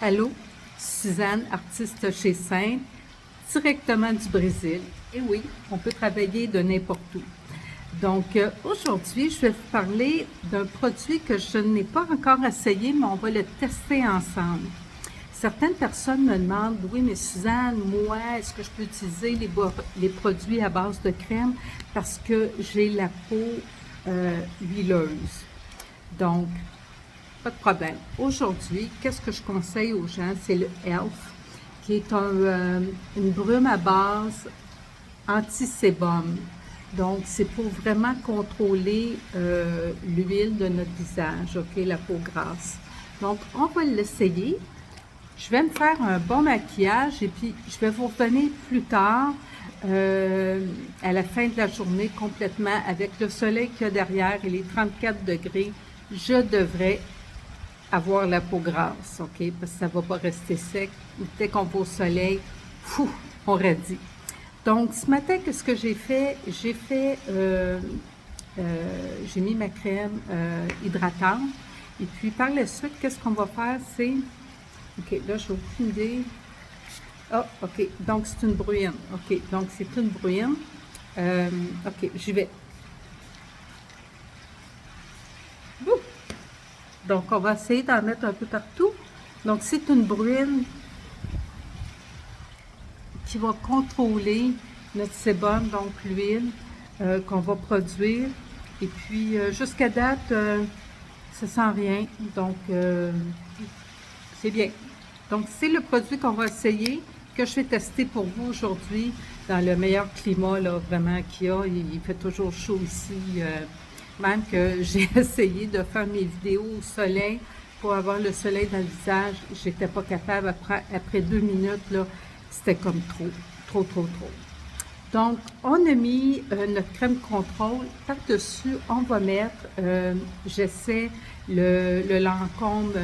Allô, Suzanne, artiste chez Sainte, directement du Brésil. Et oui, on peut travailler de n'importe où. Donc, aujourd'hui, je vais vous parler d'un produit que je n'ai pas encore essayé, mais on va le tester ensemble. Certaines personnes me demandent, oui, mais Suzanne, moi, est-ce que je peux utiliser les produits à base de crème parce que j'ai la peau huileuse. Donc, pas de problème. Aujourd'hui, qu'est-ce que je conseille aux gens? C'est le Elf, qui est une brume à base anti-sébum. Donc, c'est pour vraiment contrôler l'huile de notre visage, OK, la peau grasse. Donc, on va l'essayer. Je vais me faire un bon maquillage et puis je vais vous revenir plus tard à la fin de la journée complètement avec le soleil qu'il y a derrière et les 34 degrés. Je devrais avoir la peau grasse, OK? Parce que ça ne va pas rester sec. Dès qu'on va au soleil, fou, on radie. Donc, ce matin, qu'est-ce que j'ai fait? J'ai mis ma crème hydratante. Et puis, par la suite, qu'est-ce qu'on va faire? C'est, OK, là, je vais aucune idée. Ah, OK, donc c'est une bruine. OK, donc c'est une bruine. OK, j'y vais. Ouh! Donc, on va essayer d'en mettre un peu partout. Donc, c'est une bruine qui va contrôler notre sébum, donc l'huile qu'on va produire. Et puis, jusqu'à date, ça sent rien. Donc, c'est bien. Donc, c'est le produit qu'on va essayer, que je vais tester pour vous aujourd'hui dans le meilleur climat, là, vraiment qu'il y a. Il fait toujours chaud ici. Même que j'ai essayé de faire mes vidéos au soleil pour avoir le soleil dans le visage. J'étais pas capable. Après 2 minutes, là, c'était comme trop. Donc, on a mis notre crème contrôle. Par-dessus, on va mettre, j'essaie le Lancôme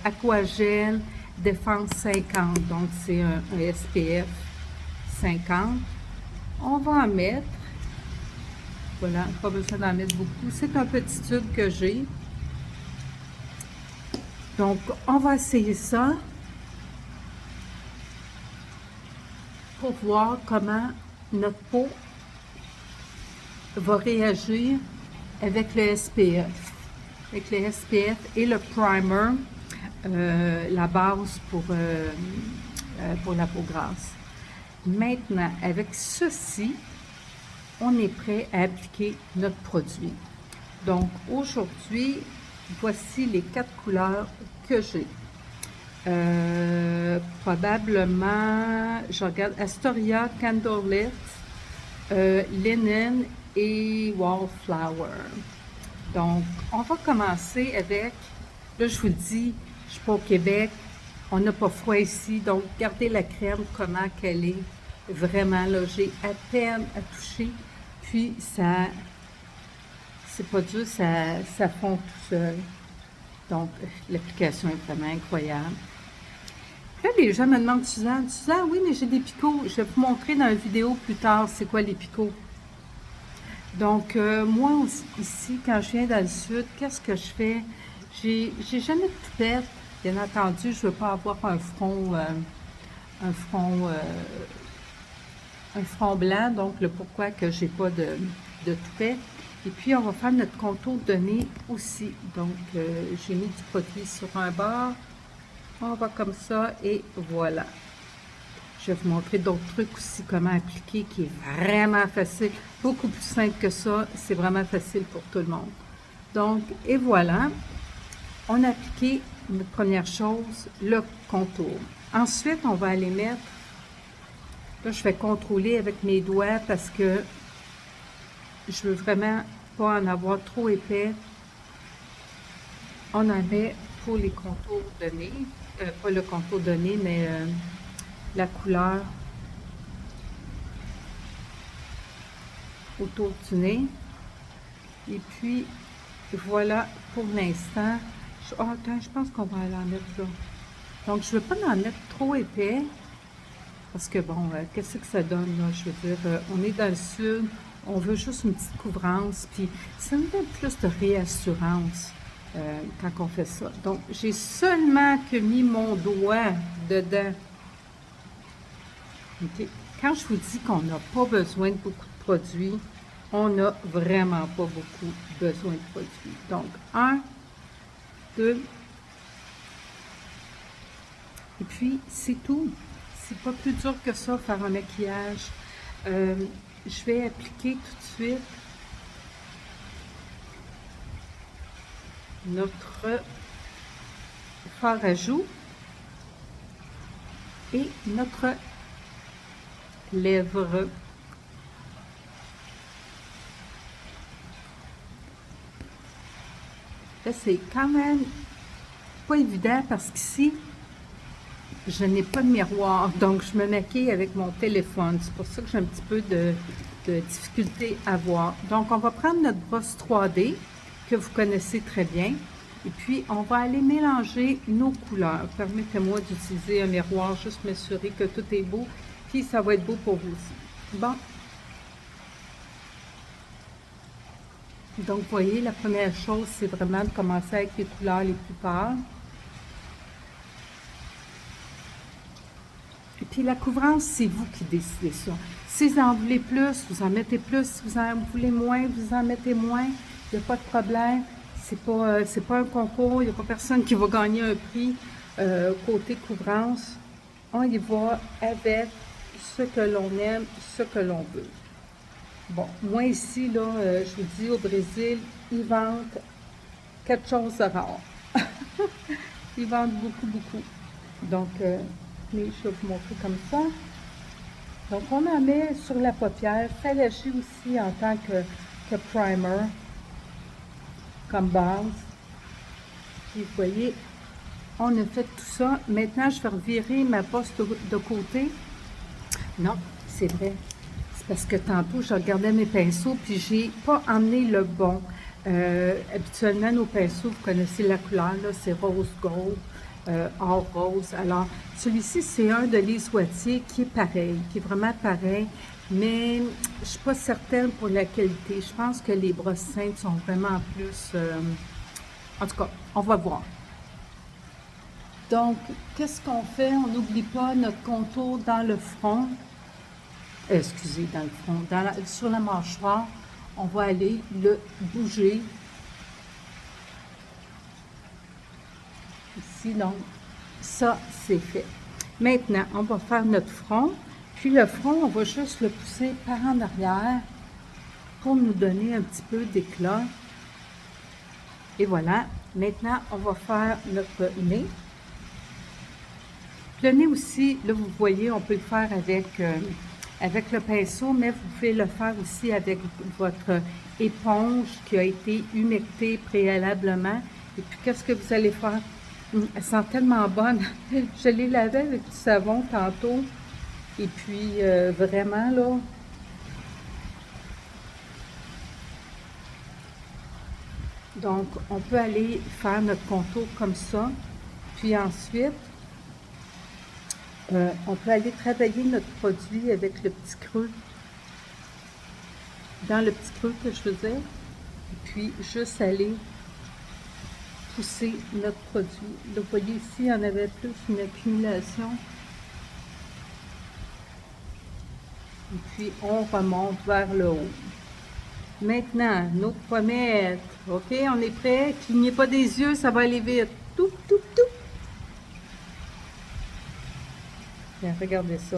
Aquagel Défense 50. Donc, c'est un SPF 50. On va en mettre. Voilà, pas besoin d'en mettre beaucoup. C'est un petit tube que j'ai. Donc, on va essayer ça pour voir comment notre peau va réagir avec le SPF. Avec le SPF et le primer, la base pour la peau grasse. Maintenant, avec ceci, on est prêt à appliquer notre produit. Donc, aujourd'hui, voici les 4 couleurs que j'ai. Probablement, je regarde Astoria, Candlelit, Linen et Wallflower. Donc, on va commencer avec, là je vous le dis, je suis pas au Québec, on n'a pas froid ici, donc regardez la crème, comment qu'elle est. Vraiment, là, j'ai à peine à toucher, puis ça, c'est pas dur, ça fond tout seul. Donc, l'application est vraiment incroyable. Là, les gens me demandent, Suzanne, oui, mais j'ai des picots. Je vais vous montrer dans une vidéo plus tard c'est quoi les picots. Donc, moi aussi, ici, quand je viens dans le sud, qu'est-ce que je fais? J'ai jamais de toupette. Bien entendu, je ne veux pas avoir un front blanc, donc le pourquoi que j'ai pas de toupette. Et puis, on va faire notre contour de nez aussi. Donc, j'ai mis du produit sur un bord. On va comme ça et voilà. Je vais vous montrer d'autres trucs aussi, comment appliquer, qui est vraiment facile. Beaucoup plus simple que ça. C'est vraiment facile pour tout le monde. Donc, et voilà. On a appliqué notre première chose, le contour. Ensuite, on va aller mettre, là, je vais contrôler avec mes doigts parce que je veux vraiment pas en avoir trop épais. On en met pour les contours de nez. Pas le contour de nez, mais la couleur autour du nez. Et puis, voilà pour l'instant. Attends, je pense qu'on va aller en mettre là. Donc, je ne veux pas en mettre trop épais. Parce que, bon, qu'est-ce que ça donne, là? Je veux dire, on est dans le sud. On veut juste une petite couvrance. Puis, ça nous donne plus de réassurance. quand on fait ça. Donc, j'ai seulement que mis mon doigt dedans. Okay. Quand je vous dis qu'on n'a pas besoin de beaucoup de produits, on n'a vraiment pas beaucoup besoin de produits. Donc, 1, 2, et puis c'est tout. C'est pas plus dur que ça, faire un maquillage. Je vais appliquer tout de suite notre fard à joues et notre lèvre. Là, c'est quand même pas évident parce qu'ici, je n'ai pas de miroir, donc je me maquille avec mon téléphone. C'est pour ça que j'ai un petit peu de difficulté à voir. Donc, on va prendre notre brosse 3D que vous connaissez très bien. Et puis, on va aller mélanger nos couleurs. Permettez-moi d'utiliser un miroir, juste m'assurer que tout est beau. Puis, ça va être beau pour vous aussi. Bon. Donc, vous voyez, la première chose, c'est vraiment de commencer avec les couleurs les plus pâles. Et puis, la couvrance, c'est vous qui décidez ça. Si vous en voulez plus, vous en mettez plus. Si vous en voulez moins, vous en mettez moins. Il n'y a pas de problème. C'est pas un concours. Il n'y a pas personne qui va gagner un prix côté couvrance. On y va avec ce que l'on aime, ce que l'on veut. Bon, moi ici, là, je vous dis, au Brésil, ils vendent quelque chose de rare. Ils vendent beaucoup, beaucoup. Donc, mais je vais vous montrer comme ça. Donc, on en met sur la paupière. Ça agit aussi en tant que primer, comme base. Et vous voyez, on a fait tout ça. Maintenant, je vais revirer ma brosse de côté. Non, c'est vrai. C'est parce que tantôt, je regardais mes pinceaux, puis j'ai pas emmené le bon. Habituellement, nos pinceaux, vous connaissez la couleur, là, c'est rose gold, or rose. Alors, celui-ci, c'est un de Lise Wattier qui est pareil, qui est vraiment pareil, mais je suis pas certaine pour la qualité. Je pense que les brosses saintes sont vraiment plus... en tout cas, on va voir. Donc, qu'est-ce qu'on fait? On n'oublie pas notre contour dans le front. Excusez, dans le front. Sur la mâchoire, on va aller le bouger. Ici, donc, ça, c'est fait. Maintenant, on va faire notre front. Puis le front, on va juste le pousser par en arrière pour nous donner un petit peu d'éclat. Et voilà. Maintenant, on va faire notre nez. Le nez aussi, là, vous voyez, on peut le faire avec le pinceau, mais vous pouvez le faire aussi avec votre éponge qui a été humectée préalablement. Et puis, qu'est-ce que vous allez faire? Elle sent tellement bonne. Je l'ai lavée avec du savon tantôt. Et puis, vraiment, là, donc, on peut aller faire notre contour comme ça. Puis ensuite, on peut aller travailler notre produit avec le petit creux. Dans le petit creux que je faisais. Et puis, juste aller pousser notre produit. Là, vous voyez ici, il y en avait plus une accumulation. Et puis, on remonte vers le haut. Maintenant, nos pommettes. OK, on est prêt? Clignez pas des yeux, ça va aller vite. Tout, tout, tout. Bien, regardez ça.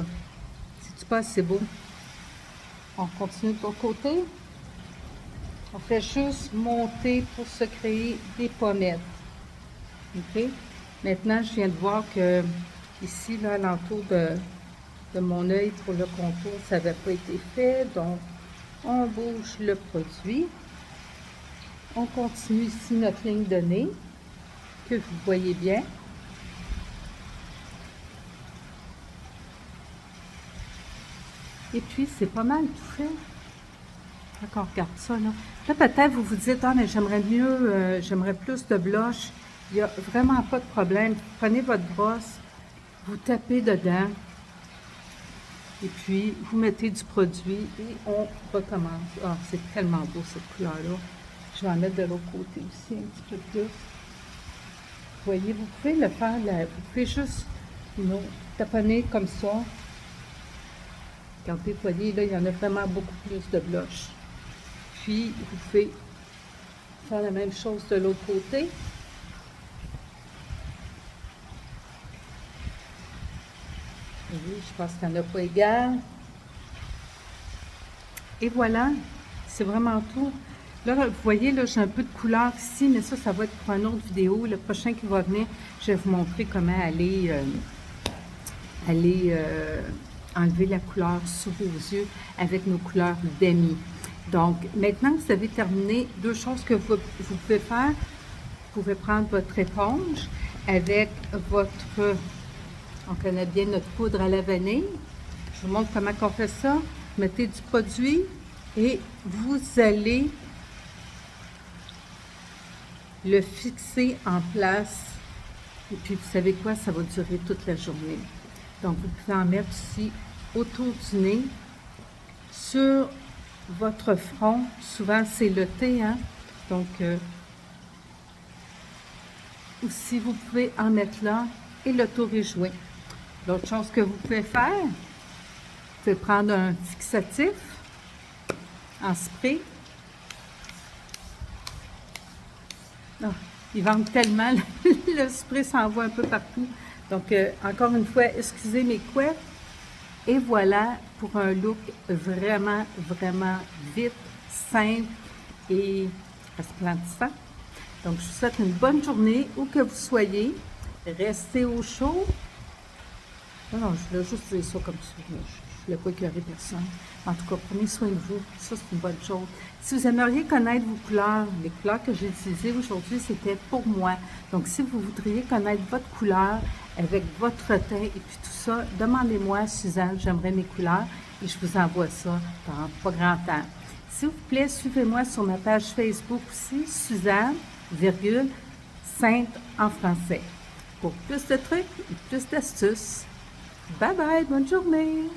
C'est-tu pas assez beau? On continue de l'autre côté. On fait juste monter pour se créer des pommettes. OK? Maintenant, je viens de voir que ici, là, à l'entour de mon œil pour le contour, ça n'avait pas été fait. Donc, on bouge le produit. On continue ici notre ligne de nez, que vous voyez bien. Et puis, c'est pas mal tout fait. D'accord, regarde ça, là. Là, peut-être vous vous dites, ah, mais j'aimerais mieux, j'aimerais plus de blush. Il n'y a vraiment pas de problème. Prenez votre brosse, vous tapez dedans, et puis vous mettez du produit et on recommence. Ah, c'est tellement beau cette couleur-là. Je vais en mettre de l'autre côté aussi un petit peu plus. Vous voyez, vous pouvez le faire, vous pouvez juste taponner comme ça. Regardez, vous voyez, là, il y en a vraiment beaucoup plus de blush. Puis, vous pouvez faire la même chose de l'autre côté. Oui, je pense qu'il n'y en a pas égal. Et voilà, c'est vraiment tout. Là, vous voyez, là, j'ai un peu de couleur ici, mais ça va être pour une autre vidéo. Le prochain qui va venir, je vais vous montrer comment aller enlever la couleur sous vos yeux avec nos couleurs demi. Donc, maintenant que vous avez terminé, deux choses que vous pouvez faire. Vous pouvez prendre votre éponge avec votre... On connaît bien notre poudre à la vanille. Je vous montre comment on fait ça. Vous mettez du produit et vous allez le fixer en place. Et puis, vous savez quoi? Ça va durer toute la journée. Donc, vous pouvez en mettre ici autour du nez, sur votre front. Souvent, c'est le thé, hein? Donc, aussi, vous pouvez en mettre là et le tour est joué. L'autre chose que vous pouvez faire, vous pouvez prendre un fixatif en spray. Oh, ils vendent tellement, le spray s'envoie un peu partout. Donc, encore une fois, excusez mes couettes. Et voilà pour un look vraiment, vraiment vite, simple et resplendissant. Donc, je vous souhaite une bonne journée, où que vous soyez. Restez au chaud. Non, je voulais juste dire ça comme ça. Je ne voulais pas écœurer personne. En tout cas, prenez soin de vous. Ça, c'est une bonne chose. Si vous aimeriez connaître vos couleurs, les couleurs que j'ai utilisées aujourd'hui, c'était pour moi. Donc, si vous voudriez connaître votre couleur avec votre teint et puis tout ça, demandez-moi, Suzanne, j'aimerais mes couleurs et je vous envoie ça dans pas grand temps. S'il vous plaît, suivez-moi sur ma page Facebook aussi, Suzanne, Sainte en français. Pour plus de trucs et plus d'astuces. Bye bye, bonne journée!